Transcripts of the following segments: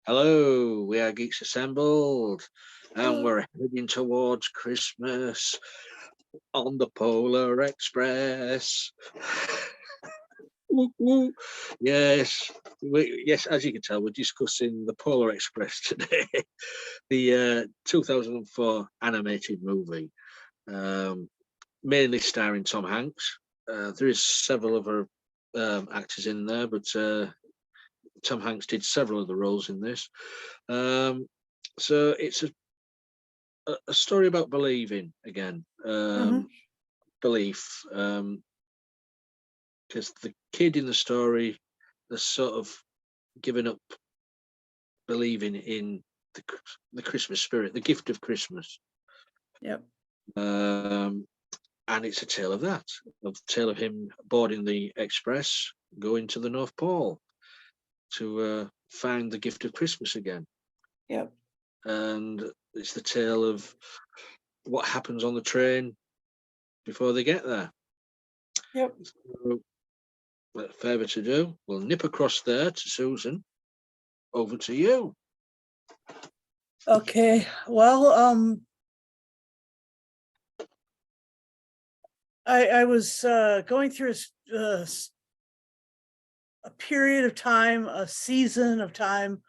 Hello, we are Geeks Assembled, and Hello. we're heading towards Christmas on the Polar Express. Woo, woo. Yes, yes. As you can tell, we're discussing the Polar Express today, the 2004 animated movie, um, mainly starring Tom Hanks. There is several other actors in there, but Tom Hanks did several of the roles in this. Um, so it's a story about believing again, Mhm. belief. Because the kid in the story has sort of given up believing in the Christmas spirit, the gift of Christmas. Yep. Um, and it's a tale of that, a tale of him boarding the express, going to the North Pole to find the gift of Christmas again. Yep. And it's the tale of what happens on the train before they get there. Yep. So, without further to do, we'll nip across there to Susan. Over to you. Okay. Well, I was going through a period of time, a season of time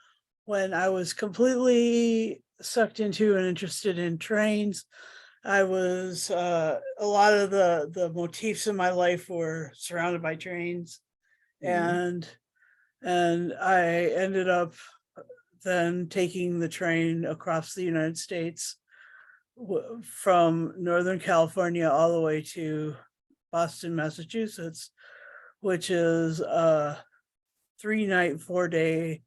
when I was completely sucked into and interested in trains. I was a lot of the motifs in my life were surrounded by trains, Mhm. and I ended up then taking the train across the United States from Northern California all the way to Boston, Massachusetts, which is a 3-night, 4-day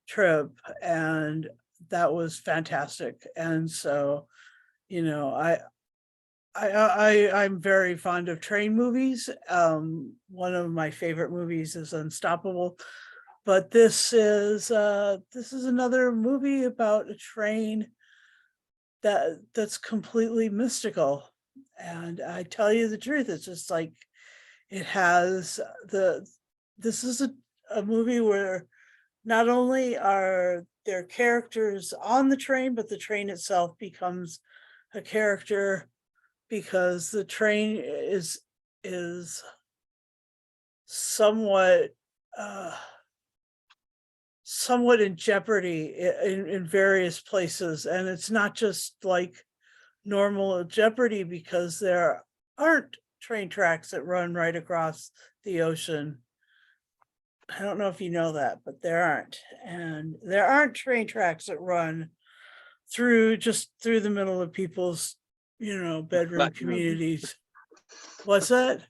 trip. And that was fantastic. And so, you know, I'm very fond of train movies. One of my favorite movies is Unstoppable, but this is another movie about a train that's completely mystical. And I tell you the truth, it's just like it has the this is a movie where not only are there characters on the train, but the train itself becomes a character, because the train is somewhat uh somewhat in jeopardy in various places. And it's not just like normal jeopardy, because there aren't train tracks that run right across the ocean. I don't know if you know that, but there aren't. And there aren't train tracks that run through the middle of people's, bedroom Back garden. communities. What's that?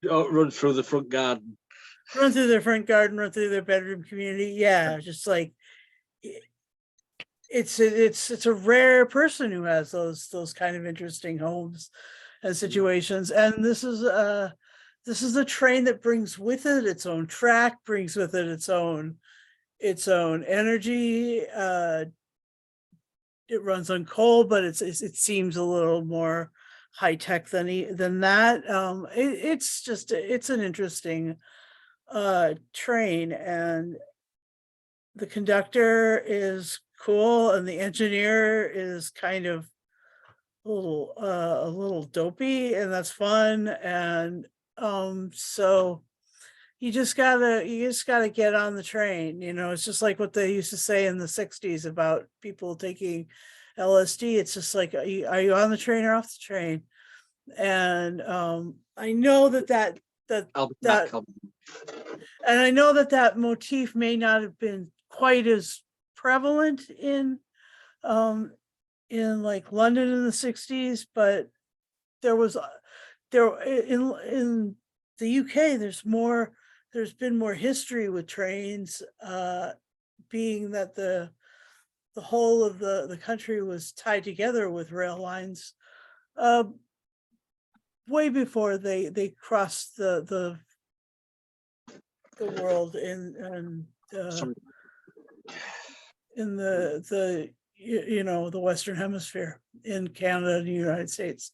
Oh, run through the front garden. Run through their front garden, run through their bedroom community. Yeah, just like it's a rare person who has those kind of interesting homes and situations. And this is a train that brings with it its own track, brings with it its own energy. It runs on coal, but it seems a little more high tech than that. It's an interesting train. And the conductor is cool, and the engineer is kind of a little dopey, and that's fun. And so you just gotta get on the train. It's just like what they used to say in the 60s about people taking LSD. It's just like, are you on the train or off the train? And I know that I'll be back. that and I know that motif may not have been quite as prevalent um in like London in the 60s, but there was there in the UK, there's been more history with trains, being that the whole of the country was tied together with rail lines, uh, way before they crossed the world Sorry. in the Western Hemisphere, in Canada and the United States.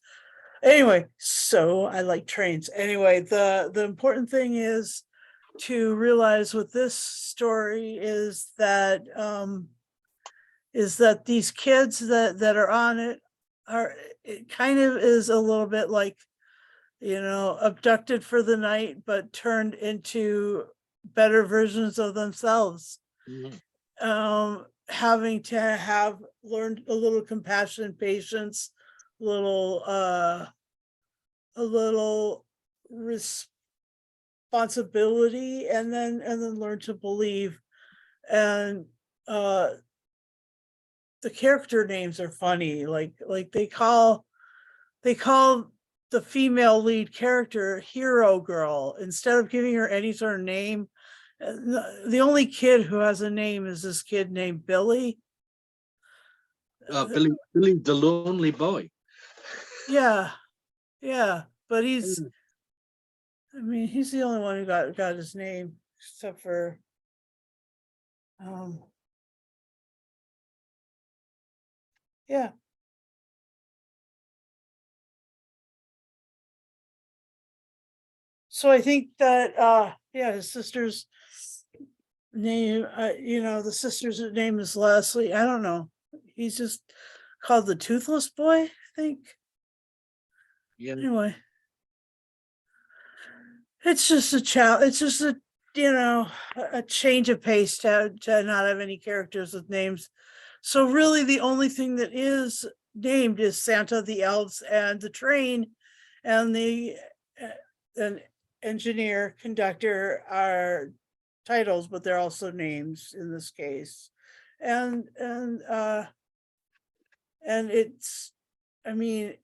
Anyway, so I like trains. Anyway, the important thing is to realize with this story is that these kids that are on it are, it kind of is a little bit like, abducted for the night, but turned into better versions of themselves. Mhm. Having to have learned a little compassion, patience, little a little responsibility, and then learn to believe. And uh the character names are funny, like they call the female lead character Hero Girl instead of giving her any sort of name. The only kid who has a name is this kid named Billy. Billy the Lonely Boy. Yeah, yeah, but Mm. he's the only one who got his name, except for um yeah. So I think that yeah, his sister's name, the sister's name is Leslie. I don't know. He's just called the Toothless Boy, I think. Yeah. Anyway, it's just a child. It's just a change of pace to not have any characters with names. So really, the only thing that is named is Santa, the elves, and the train, and the an engineer, conductor are titles, but they're also names in this case. And it's, I mean,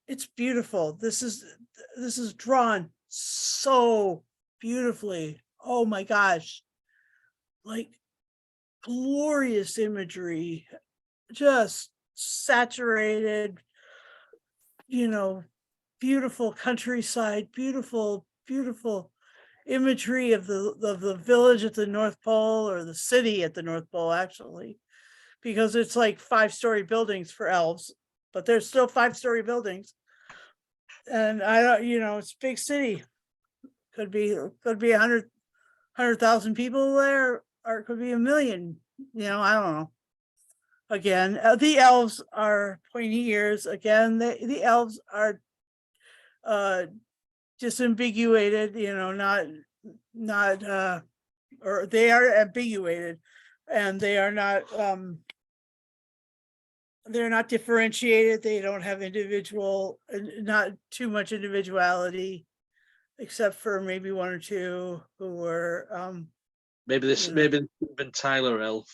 it's beautiful. This is drawn so beautifully. Oh my gosh. Like glorious imagery, just saturated, you know, beautiful countryside, beautiful imagery of the village at the North Pole, or the city at the North Pole, actually, because it's like 5-story buildings for elves, but there's still 5-story buildings. And I don't, it's a big city. Could be 100,000 people there, or it could be a million. I don't know. Again, the elves are pointy ears. Again, the elves are uh disambiguated, not or they are ambiguated, and they're not differentiated. They don't have not too much individuality, except for maybe one or two who were Maybe you know maybe Steven Tyler elf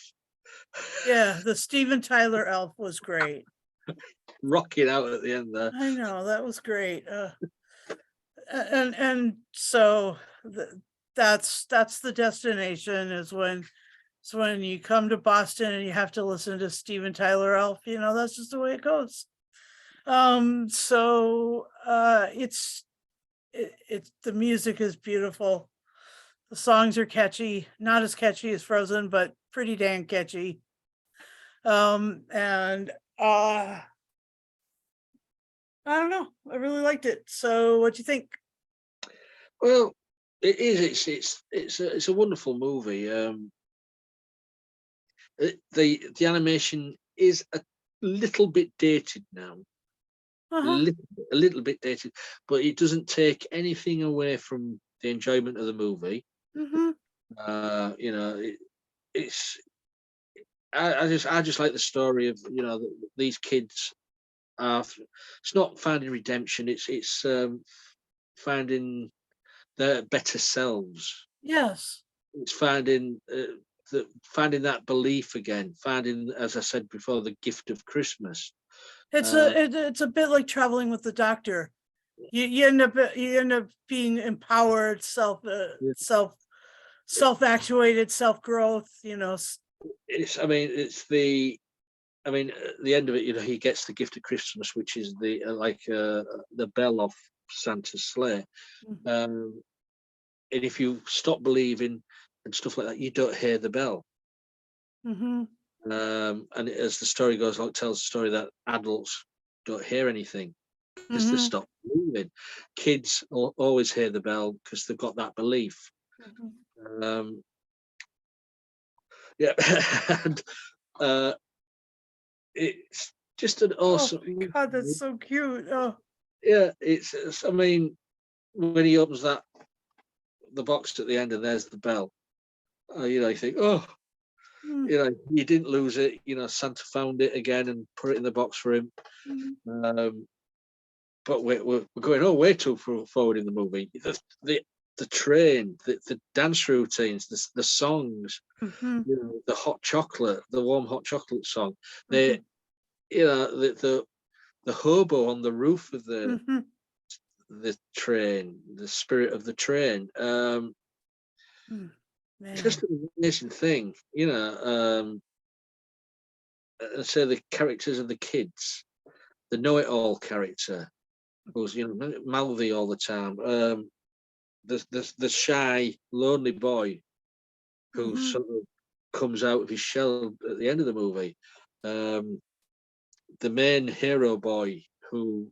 yeah, the Steven Tyler elf was great. rocking out at the end there. I know, that was great. And so that's the destination, is when you come to Boston and you have to listen to Steven Tyler elf. That's just the way it goes. So it's the music is beautiful. The songs are catchy, not as catchy as Frozen, but pretty damn catchy. And I don't know, I really liked it. So what do you think? Well, it is. It's a wonderful movie. The animation is a little bit dated now, Uh-huh. little, a little bit dated, but it doesn't take anything away from the enjoyment of the movie. Mm-hmm. It's I just like the story of these kids are. It's not finding redemption. It's finding their better selves. Yes. It's finding that belief again. Finding, as I said before, the gift of Christmas. Uh, It's a bit like traveling with the doctor. You end up being empowered, yeah, self-actuated, self-growth, it's. I mean, it's the. I mean, at the end of it, he gets the gift of Christmas, which is the bell off Santa's sleigh. Um, and if you stop believing and stuff like that, you don't hear the bell. mm-hmm. And as the story goes on, it tells the story that adults don't hear anything because they Mm-hmm. stop believing. Kids always hear the bell because they've got that belief. Mhm. Um, yeah, and it's just an Oh awesome. my God, that's so cute. Oh. Yeah, I mean, when he opens the box at the end and there's the bell, you think, oh, Mm, you didn't lose it. Santa found it again and put it in the box for him. mm, Um, but we're going way too forward in the movie. The train, the dance routines, the songs, mhm, the hot chocolate, the warm hot chocolate song. They, mhm, the hobo on the roof of mhm. the train, the spirit of the train. Mm. It's Man. just an amazing thing. And so the characters of the kids, the know-it-all character, who's mouthy all the time. The shy, lonely boy who Mhm, sort of comes out of his shell at the end of the movie. Um, the main hero boy who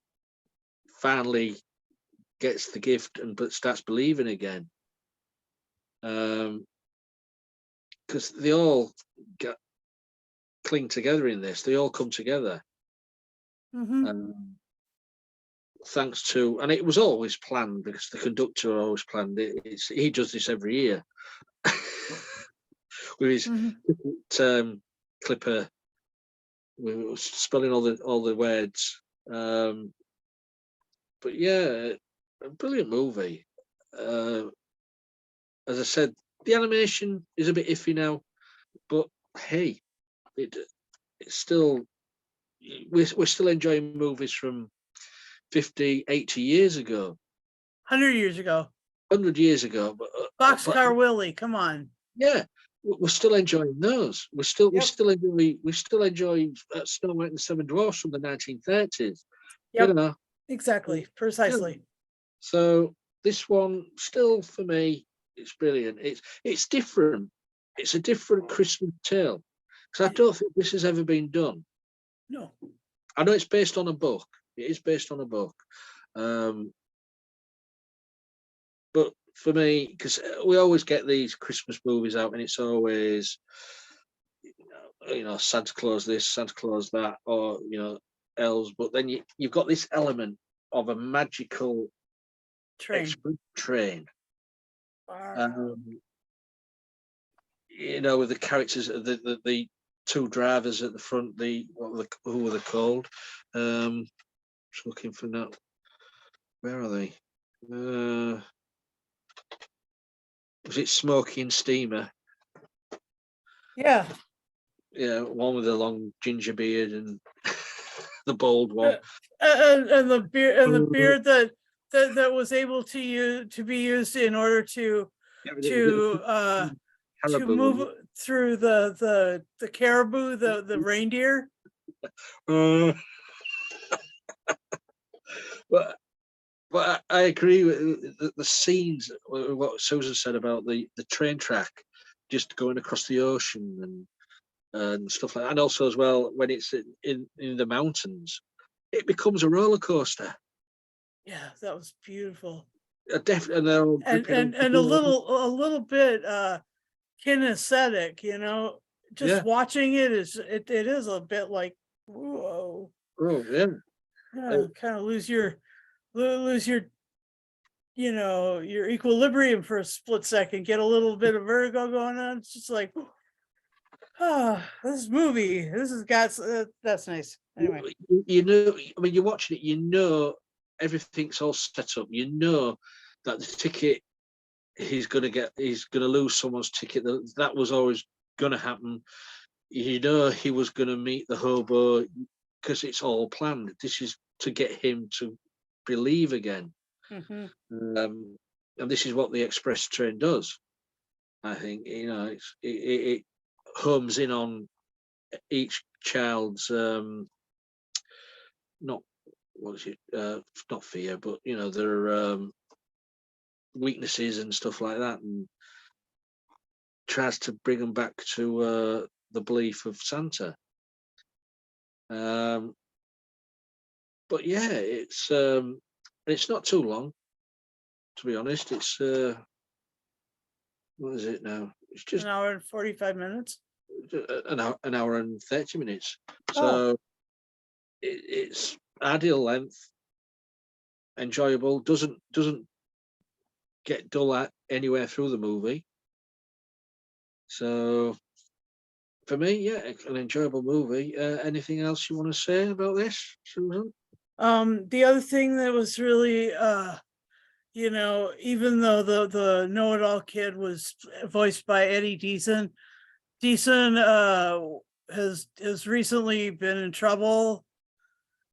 finally gets the gift and but starts believing again. Because they all get, cling together in this. They all come together. mhm. Um, Thanks to, and it was always planned because the conductor always planned it. He does this every year with his Mhm. clipper, with spelling all the words. Um, but yeah, a brilliant movie. Uh, as I said, the animation is a bit iffy now, but hey, it it's still we're still enjoying movies from 50, 80 years ago, 100 years ago. 100 years ago. But Boxcar Willie, come on. yeah, we're still enjoying those. Yep. We still enjoy Snow White and the Seven Dwarfs from the 1930s. You Yep. know, Exactly. yeah. Precisely. So this one still for me, it's brilliant. It's different. It's a different Christmas tale because I It, don't think this has ever been done. no. I know it's based on a book. It is based on a book. Um, but for me, because we always get these Christmas movies out, and it's always Santa Claus this, Santa Claus that, or elves. But then you've got this element of a magical Train. express train. Wow. Um, with the characters, the two drivers at the front. Who were they called? Just looking for that. Where are they? Was it Smokey and Steamer? Yeah. Yeah, one with the long ginger beard and the bald Uh, one. and the Uh, beard that was able to be used in order yeah, to uh to Caribou. move through the caribou, the reindeer. Uh, but I agree with the scenes. What Susan said about the train track, just going across the ocean and stuff like that, and also as well when it's in the mountains, it becomes a roller coaster. Yeah, that was beautiful. Definitely, and they're all gripping on And a little bit kinesthetic, just yeah. watching it is a bit like, whoa. Oh yeah. Uh, Kind of lose your equilibrium for a split second, get a little bit of vertigo going on. It's just like, this movie, this has got that's nice. Anyway. I mean, you're watching it. Everything's all set up. That the ticket he's gonna lose someone's ticket. That was always gonna happen. He was gonna meet the hobo because it's all planned. This is to get him to believe again. Hmm. Um, and this is what the express train does. I think it homes in on each child's not what is it not fear, but their weaknesses and stuff like that, and tries to bring them back to the belief of Santa. Um, but yeah, it's not too long, to be honest. what is it now? It's just An hour and 45 minutes. an hour and 30 minutes. Oh, So it's ideal length, enjoyable, doesn't get dull at anywhere through the movie. So for me, yeah, an enjoyable movie. Anything else you want to say about this, Susan? the other thing that was really, even though the know-it-all kid was voiced by Eddie Deason, has recently been in trouble.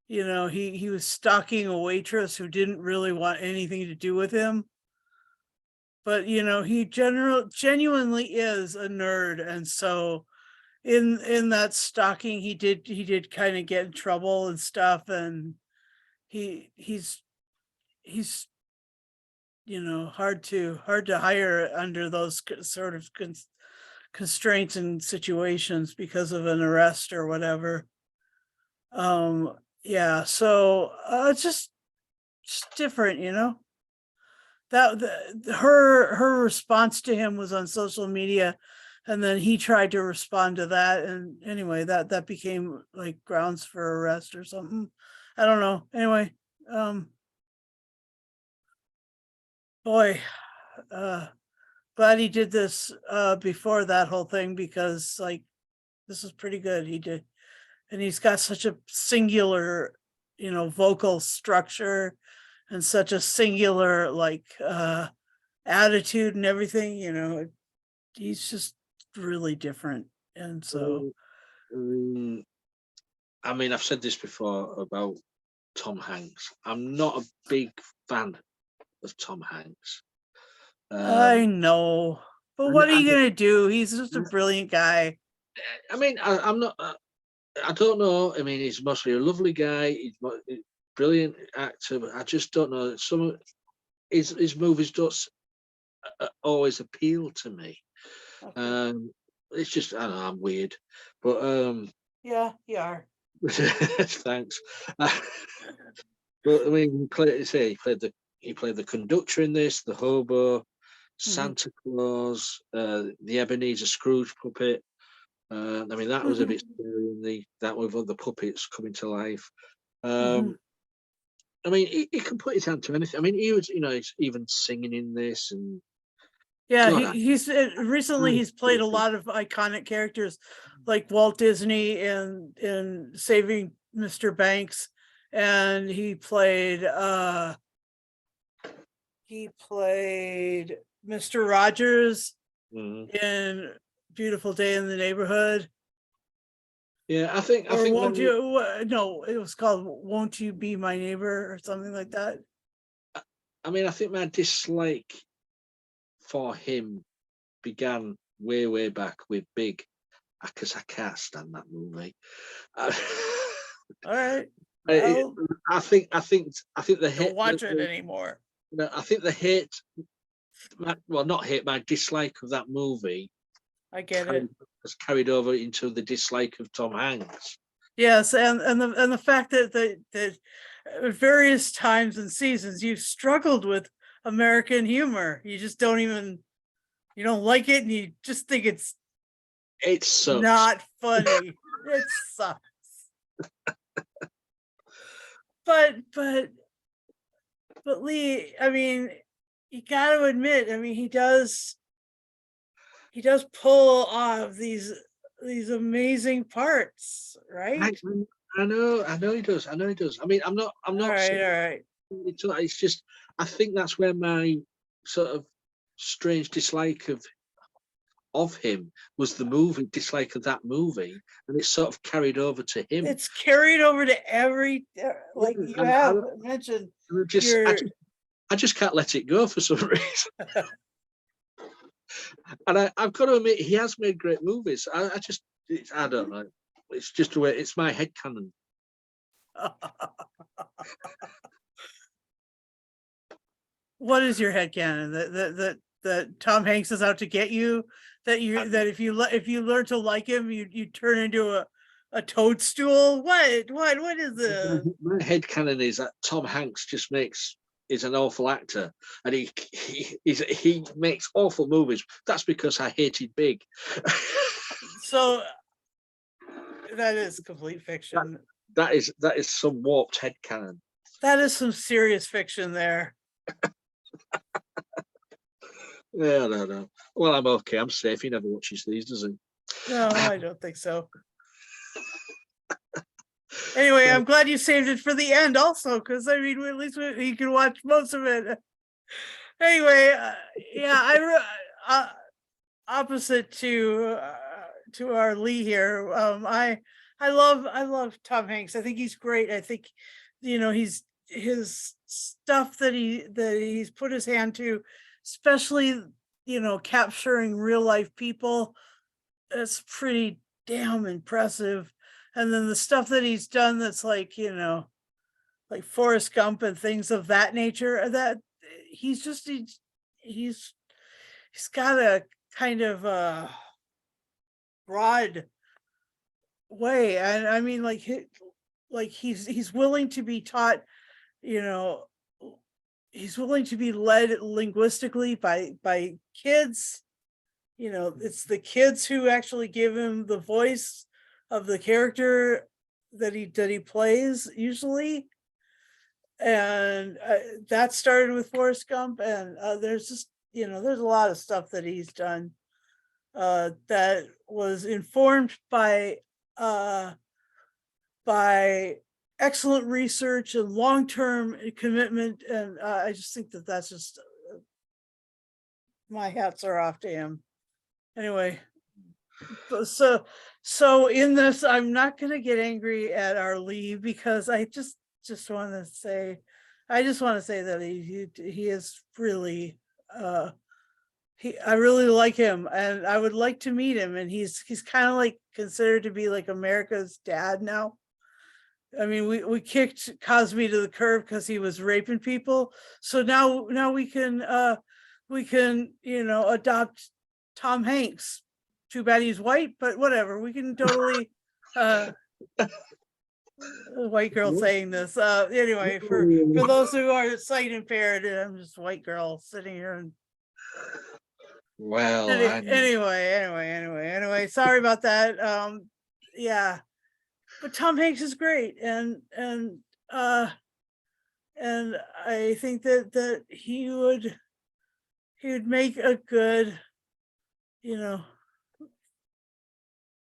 He was stalking a waitress who didn't really want anything to do with him. But he genuinely is a nerd, and so in that stalking he did kind of get in trouble and stuff, and he's hard to hire under those sort of constraints and situations because of an arrest or whatever. Yeah, so it's just different, that her response to him was on social media, and then he tried to respond to that, and anyway, that became like grounds for arrest or something. I don't know. Anyway, boy, uh glad he did this before that whole thing, because like this is pretty good. He did, and he's got such a singular vocal structure, and such a singular like attitude and everything. He's just really different, and so Um, I mean, I've said this before about Tom Hanks. I'm not a big fan of Tom Hanks. I Um, know, but and what are you gonna do? He's just a I, brilliant guy. I mean, I'm not. I don't know. I mean, he's mostly a lovely guy. He's brilliant actor, but I just don't know. Some of his movies don't always appeal to me. Okay. Um, it's just I don't know. I'm weird, but Yeah, you are. thanks. But I mean, he played the conductor in this, the hobo, Mhm. Santa Claus, the Ebenezer Scrooge puppet. I mean, that was a bit scary in that with all the puppets coming to life. Mhm. Um, I mean, he can put his hand to anything. I mean, he was, he's even singing in this, and Yeah, God, he's recently he's played a lot of iconic characters like Walt Disney in Saving Mr. Banks, and he played Mr. Rogers Mhm. in Beautiful Day in the Neighborhood. Yeah, I Or think won't maybe, you? No, it was called "Won't You Be My Neighbor" or something like that. I mean, I think my dislike for him began way back with Big, because I can't stand that movie. Uh, All right. I, Well, I think the don't hate, watch it anymore. no, I think the hate, well, not hate, my dislike of that movie I get carried, it. has carried over into the dislike of Tom Hanks. Yes, and the fact that at various times and seasons you've struggled with American humor. You just you don't like it, and you just think it's It sucks. not funny. It sucks. But Lee, I mean, you got to admit, I mean, he does pull off these amazing parts, I, right? I know he does. I know he does. I mean, I'm All not right, saying all right. it's just, I think that's where my sort of strange dislike of him was the movie, dislike of that movie, and it's sort of carried over to him. It's carried over to every, Yeah, like you and have mentioned your. I just can't let it go for some reason. And I've got to admit, he has made great movies. I don't know. It's just the way, it's my head canon. What is your headcanon? That Tom Hanks is out to get you? That if you learn to like him, you turn into a toadstool? What is the My head canon is that Tom Hanks just makes is an awful actor, and he makes awful movies. That's because I hated Big. So that is complete fiction. That is some warped headcanon. That is some serious fiction there. Yeah, no. Well, I'm okay. I'm safe. He never watches these, does he? No, I don't think so. Anyway, I'm glad you saved it for the end also, because I mean, at least you can watch most of it. Anyway, yeah, opposite to our Lee here. I love Tom Hanks. I think he's great. I think, he's his stuff that he's put his hand to, especially, capturing real life people. It's pretty damn impressive. And then the stuff that he's done that's like, like Forrest Gump and things of that nature, that he's he's got a kind of a broad way. And I mean, like he's willing to be taught, you know, he's willing to be led linguistically by kids. It's the kids who actually give him the voice of the character that he plays usually. And that started with Forrest Gump, and there's just, there's a lot of stuff that he's done that was informed uh, by excellent research and long-term commitment. And I just think that that's just, my hats are off to him. Anyway, so in this, I'm not going to get angry at our Lee, because I just want to say, that he is really, I really like him, and I would like to meet him. And he's kind of like considered to be like America's dad now. I mean, we kicked Cosby to the curb because he was raping people. So now we can adopt Tom Hanks. Too bad he's white, but whatever. We can totally a white girl saying this. Anyway, for those who are sight impaired, I'm just a white girl sitting here and well, anyway, sorry about that. Yeah. But Tom Hanks is great, and I think that he would make a good,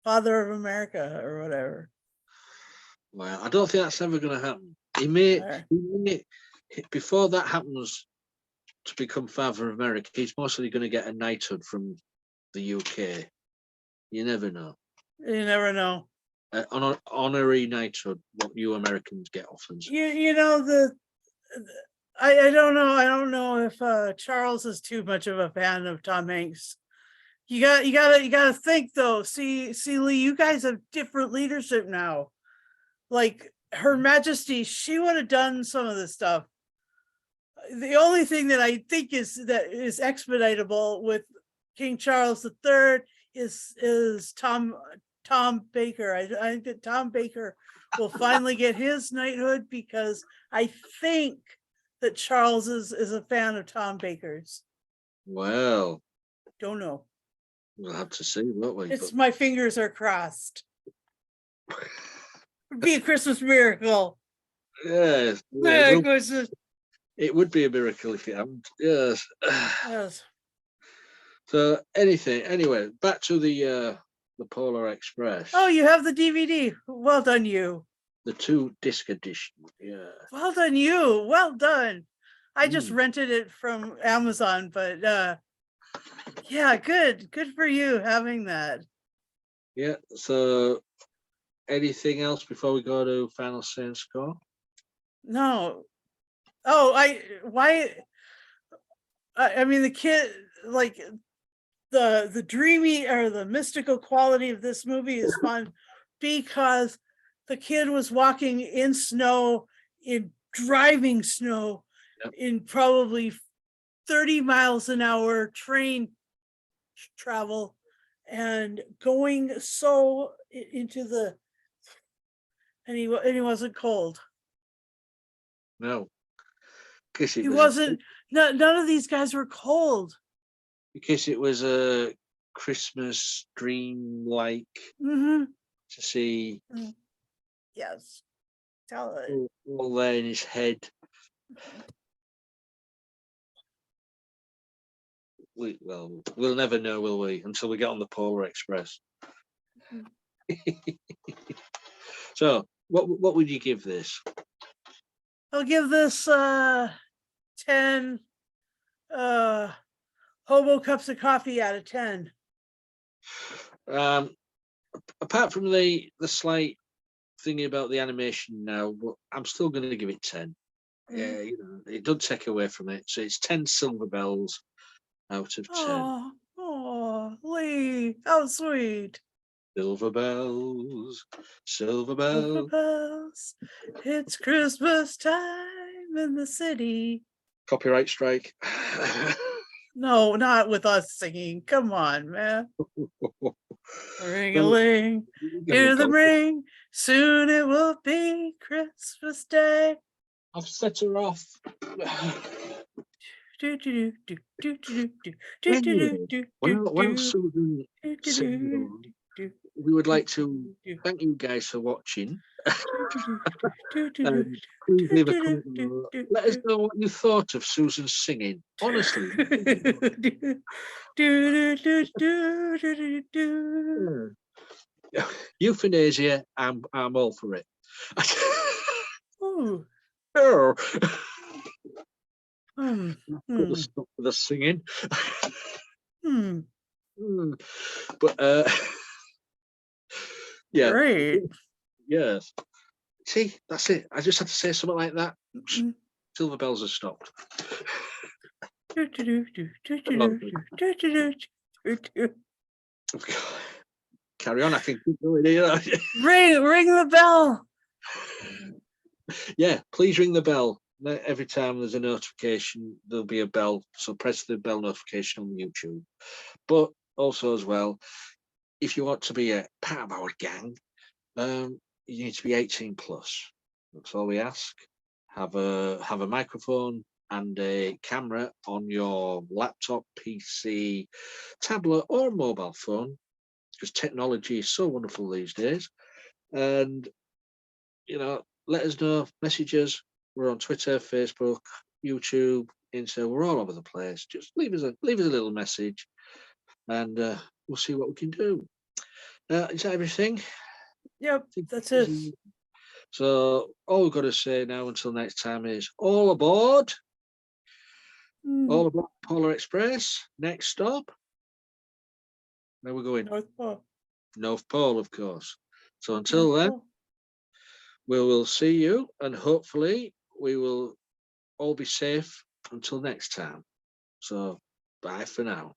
father of America or whatever. Well, I don't think that's ever going to happen. He may, before that happens, to become father of America, he's mostly going to get a knighthood from the UK. You never know. You never know. Honorary knighthood, what you Americans get often. I don't know. I don't know if Charles is too much of a fan of Tom Hanks. You gotta think though. See, Lee, you guys have different leadership now. Like Her Majesty, she would have done some of this stuff. The only thing that I think is expeditable with King Charles III is Tom Baker. I think that Tom Baker will finally get his knighthood, because I think that Charles is a fan of Tom Baker's. Well, don't know. We'll have to see, won't we? My fingers are crossed. It'd be a Christmas miracle. Yes. Merry Christmas. It would be a miracle if it happened. Yes. Yes. So anyway, back to the Polar Express. Oh, you have the DVD. Well done, you. The 2-disc edition. Yeah. Well done, you. Well done. I just rented it from Amazon, but yeah, good for you having that. Yeah. So anything else before we go to final say and score? No. Oh, I mean, the kid, like the dreamy or the mystical quality of this movie is fun, because the kid was walking in snow, in driving snow, in probably 30 miles an hour train travel, and going so into the, and he wasn't cold. No. Because He wasn't. None of these guys were cold. because it was a Christmas dream like Mm-hmm. to see Yes. Tell it. all there in his head. We'll never know, will we, until we get on the Polar Express. So, what would you give this? I'll give this 10 hobo cups of coffee out of 10. Apart from the slight thingy about the animation now, but I'm still going to give it 10. Yeah, it doesn't take away from it. So it's 10 silver bells out of 10. Oh, Lee, how sweet. Silver bells, silver Silver bells. bells, it's Christmas time in the city. Copyright strike. No, not with us singing. Come on, man. Ring-a-ling, hear them ring. Soon it will be Christmas Day. I've set her off. Anyway, While Susan sings on, we would like to thank you guys for watching. Please leave a comment below. Let us know what you thought of Susan's singing. Honestly. Euthanasia, I'm all for it. Ooh. Oh. Hmm. Put the stop for the singing. Hmm. But yeah. Great. Yes. See, that's it. I just had to say something like that. Mm. Silver bells have stopped. Carry on. I can keep going here. Ring the bell. Yeah, please ring the bell. Every time there's a notification, there'll be a bell. So press the bell notification on YouTube. But also as well, if you want to be a part of our gang, you need to be 18 plus. That's all we ask. Have a microphone and a camera on your laptop, PC, tablet, or mobile phone, because technology is so wonderful these days. And let us know. Message us. We're on Twitter, Facebook, YouTube, Insta. We're all over the place. Just leave us a little message, and we'll see what we can do. Is that everything? Yep, that's it. So all we've got to say now until next time is all aboard. All aboard Polar Express. Next stop. Where we're going? North Pole. North Pole, of course. So until then, we will see you, and hopefully we will all be safe until next time. So bye for now.